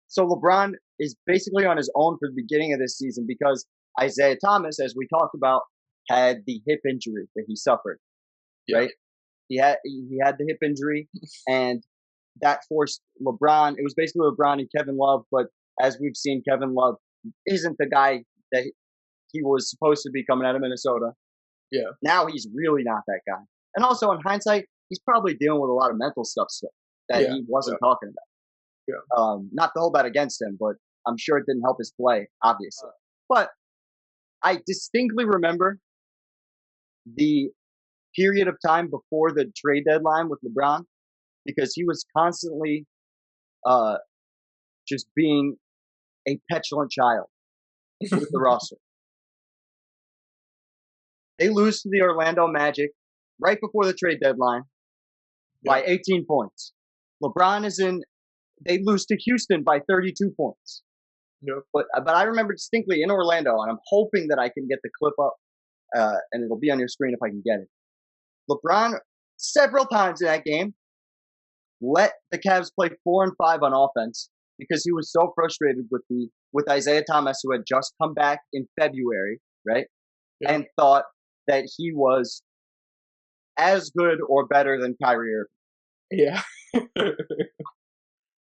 So LeBron is basically on his own for the beginning of this season because Isaiah Thomas, as we talked about, had the hip injury that he suffered. Yeah. Right? He had the hip injury, and that forced LeBron. It was basically LeBron and Kevin Love, but as we've seen, Kevin Love isn't the guy that he was supposed to be coming out of Minnesota. Yeah. Now he's really not that guy. And also, in hindsight, he's probably dealing with a lot of mental stuff still that he wasn't talking about. Yeah. Not to hold that against him, but I'm sure it didn't help his play, obviously. But I distinctly remember the period of time before the trade deadline with LeBron because he was constantly just being a petulant child with the roster. They lose to the Orlando Magic right before the trade deadline by 18 points. LeBron is in. They lose to Houston by 32 points. Yep. But I remember distinctly in Orlando, and I'm hoping that I can get the clip up, and it'll be on your screen if I can get it. LeBron, several times in that game, let the Cavs play 4 and 5 on offense because he was so frustrated with Isaiah Thomas, who had just come back in February, right? Yeah. And thought that he was as good or better than Kyrie Irving. Yeah.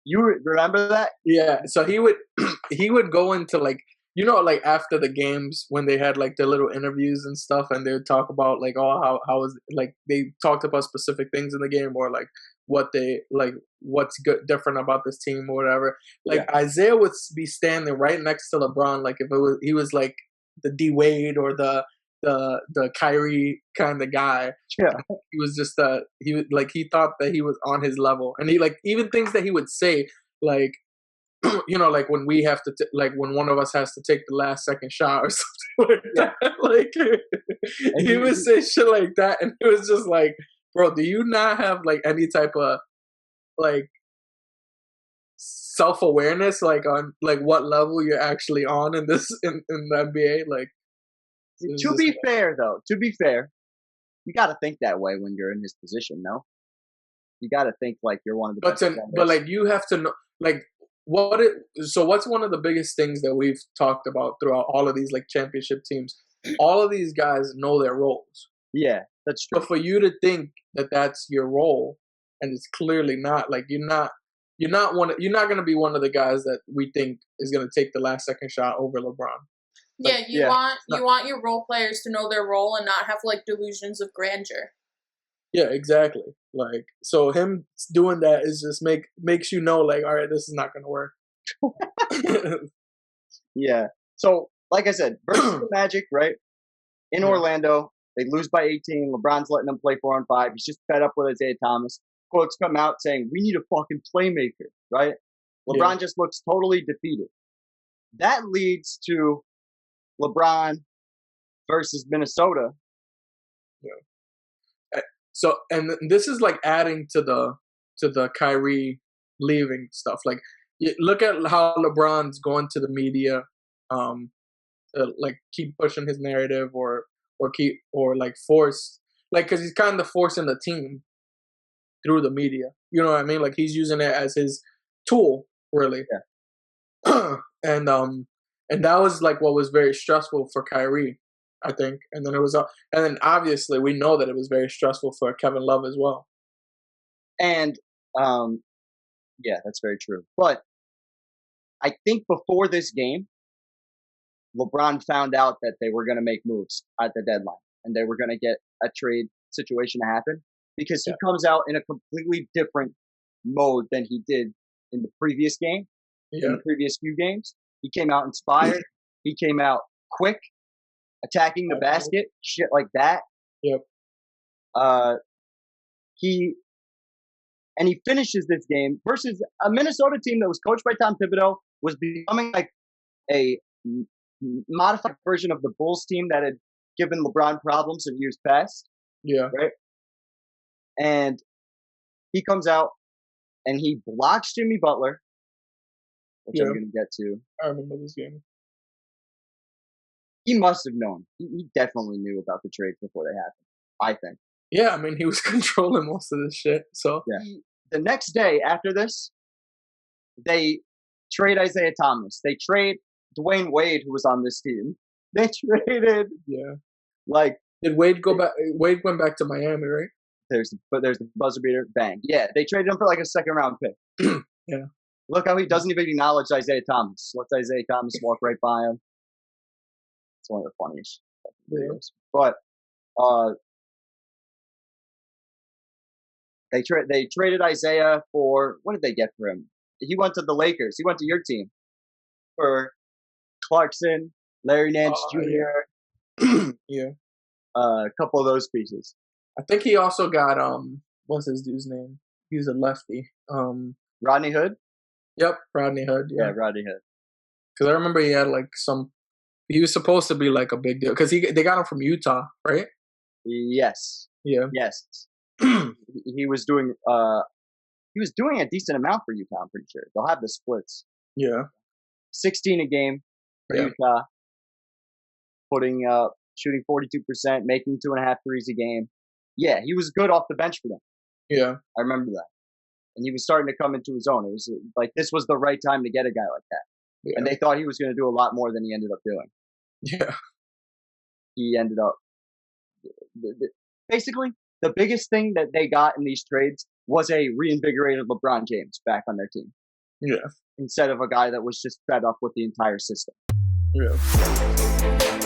You remember that? Yeah. So he would go into like, you know, like after the games when they had like their little interviews and stuff, and they would talk about like, oh, how was like they talked about specific things in the game or like what they like, what's good different about this team or whatever. Like Isaiah would be standing right next to LeBron, like if he was like the D Wade or the Kyrie kind of guy. Yeah. He was just he thought that he was on his level, and he like even things that he would say like, you know, like when we have to like when one of us has to take the last second shot or something like that. Like he would say shit like that, and it was just like, bro, do you not have like any type of like self-awareness like on like what level you're actually on in this in the NBA? Like, to be fair, you got to think that way when you're in his position. No, you got to think like you're one of the best. But like you have to know like so what's one of the biggest things that we've talked about throughout all of these like championship teams? All of these guys know their roles. Yeah, that's true. But for you to think that that's your role, and it's clearly not, like you're not going to be one of the guys that we think is going to take the last second shot over LeBron. Yeah, you want your role players to know their role and not have like delusions of grandeur. Yeah, exactly. Like, so him doing that is just makes you know, like, all right, this is not going to work. Yeah. So, like I said, versus the Magic, right? In Orlando, they lose by 18. LeBron's letting them play 4 and 5. He's just fed up with Isaiah Thomas. Quotes come out saying, "We need a fucking playmaker," right? LeBron just looks totally defeated. That leads to LeBron versus Minnesota. Yeah. So, and this is like adding to the Kyrie leaving stuff. Like, look at how LeBron's going to the media, like keep pushing his narrative or like force, like, because he's kind of forcing the team through the media. You know what I mean? Like he's using it as his tool, really. Yeah. And that was like what was very stressful for Kyrie, I think. And then obviously we know that it was very stressful for Kevin Love as well. And yeah, that's very true. But I think before this game, LeBron found out that they were going to make moves at the deadline and they were going to get a trade situation to happen because he comes out in a completely different mode than he did in the previous game, in the previous few games. He came out inspired. He came out quick, attacking the basket, shit like that. Yep. He finishes this game versus a Minnesota team that was coached by Tom Thibodeau, was becoming like a modified version of the Bulls team that had given LeBron problems in years past. Yeah. Right? And he comes out and he blocks Jimmy Butler, which I'm going to get to. I remember this game. He must have known. He definitely knew about the trade before they happened, I think. Yeah, I mean, he was controlling most of this shit. So yeah. The next day after this, they trade Isaiah Thomas. They trade Dwayne Wade, who was on this team. They traded like Did Wade go back? Wade went back to Miami, right? there's the buzzer beater. Bang. Yeah, they traded him for like a second round pick. Yeah. Look how he doesn't even acknowledge Isaiah Thomas. Lets Isaiah Thomas walk right by him. It's one of the funniest videos. But they traded Isaiah for, what did they get for him? He went to the Lakers. He went to your team for Clarkson, Larry Nance Jr. Yeah. A couple of those pieces. I think he also got what's his dude's name? He's a lefty. Rodney Hood? Yep, Rodney Hood. Yeah, Rodney Hood. Because I remember he had like he was supposed to be like a big deal because they got him from Utah, right? Yes. Yeah. Yes. He was doing a decent amount for Utah, I'm pretty sure. They'll have the splits. Yeah. 16 a game for Utah. Shooting 42%, making 2.5 threes a game. Yeah, he was good off the bench for them. Yeah. I remember that. And he was starting to come into his own. It was like this was the right time to get a guy like that. Yeah. And they thought he was going to do a lot more than he ended up doing. Yeah. He ended up basically the biggest thing that they got in these trades was a reinvigorated LeBron James back on their team. Yeah. Instead of a guy that was just fed up with the entire system. Yeah.